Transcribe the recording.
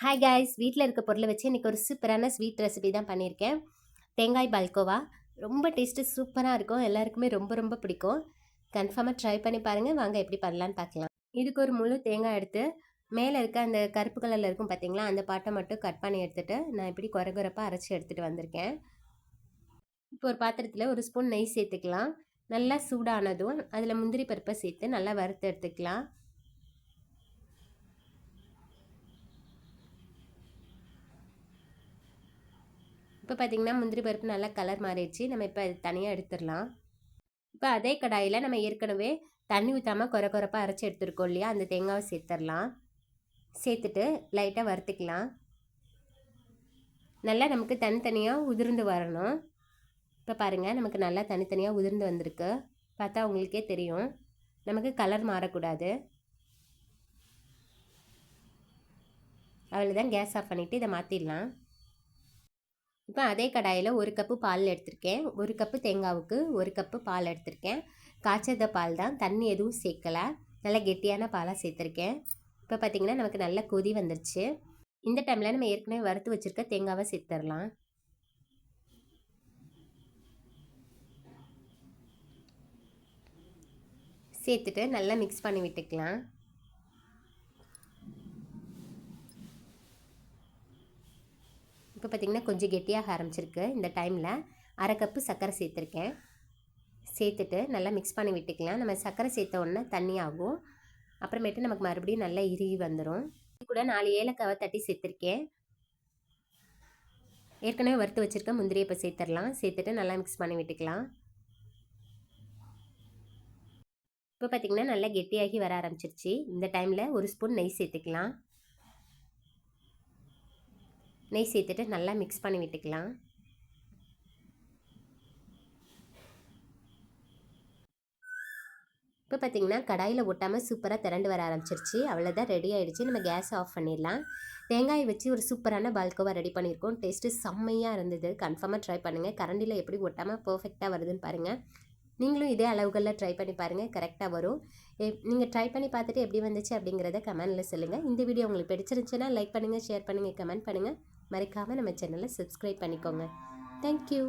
Hi guys, வீட்டில் இருக்க பொருளை வச்சு இன்றைக்கி ஒரு சூப்பரான ஸ்வீட் ரெசிபி தான் பண்ணியிருக்கேன். தேங்காய் பால்கோவா ரொம்ப டேஸ்ட்டு சூப்பராக இருக்கும். எல்லாருக்குமே ரொம்ப ரொம்ப பிடிக்கும். கன்ஃபார்மாக ட்ரை பண்ணி பாருங்கள். வாங்க எப்படி பண்ணலான்னு பார்க்கலாம். இதுக்கு ஒரு முழு தேங்காய் எடுத்து மேலே இருக்க அந்த கருப்பு கலரில் இருக்கும் பார்த்தீங்களா, அந்த பாட்டை மட்டும் கட் பண்ணி எடுத்துகிட்டு நான் இப்படி குறகுறப்பாக அரைச்சி எடுத்துகிட்டு வந்திருக்கேன். இப்போ ஒரு பாத்திரத்தில் ஒரு ஸ்பூன் நெய் சேர்த்துக்கலாம். நல்லா சூடானதும் அதில் முந்திரி பருப்பை சேர்த்து நல்லா வறுத்து எடுத்துக்கலாம். இப்போ பார்த்திங்கன்னா முந்திரி பருப்பு நல்லா கலர் மாறிடுச்சு. நம்ம இப்போ அது தனியாக எடுத்துடலாம். இப்போ அதே கடாயில் நம்ம ஏற்கனவே தண்ணி ஊற்றாமல் குறப்பாக அரைச்சி எடுத்துருக்கோம் இல்லையா, அந்த தேங்காவை சேர்த்துடலாம். சேர்த்துட்டு லைட்டாக வறுத்துக்கலாம். நல்லா நமக்கு தனித்தனியாக உதிர்ந்து வரணும். இப்போ பாருங்கள், நமக்கு நல்லா தனித்தனியாக உதிர்ந்து வந்திருக்கு. பார்த்தா உங்களுக்கே தெரியும். நமக்கு கலர் மாறக்கூடாது. அவ்வளோதான், கேஸ் ஆஃப் பண்ணிவிட்டு இதை மாற்றிடலாம். இப்போ அதே கடாயில் ஒரு கப்பு பால் எடுத்திருக்கேன். ஒரு கப்பு தேங்காவுக்கு ஒரு கப்பு பால் எடுத்திருக்கேன். காய்ச்சத பால் தான், தண்ணி எதுவும் சேர்க்கலை. நல்லா கெட்டியான பாலாக சேர்த்துருக்கேன். இப்போ பார்த்திங்கன்னா நமக்கு நல்ல கொதி வந்துருச்சு. இந்த டைமில் நம்ம ஏற்கனவே வறுத்து வச்சுருக்க தேங்காவை சேர்த்துடலாம். சேர்த்துட்டு நல்லா மிக்ஸ் பண்ணி விட்டுக்கலாம். இப்போ பார்த்திங்கன்னா கொஞ்சம் கெட்டியாக ஆரம்பிச்சிருக்கு. இந்த டைமில் அரை கப்பு சர்க்கரை சேர்த்துருக்கேன். சேர்த்துட்டு நல்லா மிக்ஸ் பண்ணி விட்டுக்கலாம். நம்ம சர்க்கரை சேர்த்த உடனே தண்ணி ஆகும். அப்புறமேட்டு நமக்கு மறுபடியும் நல்லா இறுகி வந்துடும். இது கூட 4 ஏலக்காவை தட்டி சேர்த்துருக்கேன். ஏற்கனவே வறுத்து வச்சுருக்க முந்திரியை இப்போ சேர்த்துடலாம். சேர்த்துட்டு நல்லா மிக்ஸ் பண்ணி விட்டுக்கலாம். இப்போ பார்த்திங்கன்னா நல்லா கெட்டியாகி வர ஆரம்பிச்சிருச்சு. இந்த டைமில் ஒரு ஸ்பூன் நெய் சேர்த்துக்கலாம். நெய் சேர்த்துட்டு நல்லா மிக்ஸ் பண்ணி விட்டுக்கலாம். இப்போ பார்த்திங்கன்னா கடாயில் ஒட்டாமல் சூப்பராக திரண்டு வர ஆரம்பிச்சிருச்சு. அவ்வளோதான், ரெடி ஆகிடுச்சு. நம்ம கேஸ் ஆஃப் பண்ணிடலாம். தேங்காயை வச்சு ஒரு சூப்பரான பால்கோவா ரெடி பண்ணியிருக்கோம். டேஸ்ட்டு செம்மையாக இருந்தது. கன்ஃபார்மாக ட்ரை பண்ணுங்கள். கரண்டியில் எப்படி ஒட்டாமல் பர்ஃபெக்டாக வருதுன்னு பாருங்கள். நீங்களும் இதே அளவுகளில் ட்ரை பண்ணி பாருங்கள், கரெக்டாக வரும். நீங்கள் ட்ரை பண்ணி பார்த்துட்டு எப்படி வந்துச்சு அப்படிங்கிறத கமெண்டில் சொல்லுங்கள். இந்த வீடியோ உங்களுக்கு பிடிச்சிருந்துச்சுன்னா லைக் பண்ணுங்கள், ஷேர் பண்ணுங்கள், கமெண்ட் பண்ணுங்கள். மறக்காமல் நம்ம சேனலை சப்ஸ்கிரைப் பண்ணிக்கோங்க. தேங்க்யூ.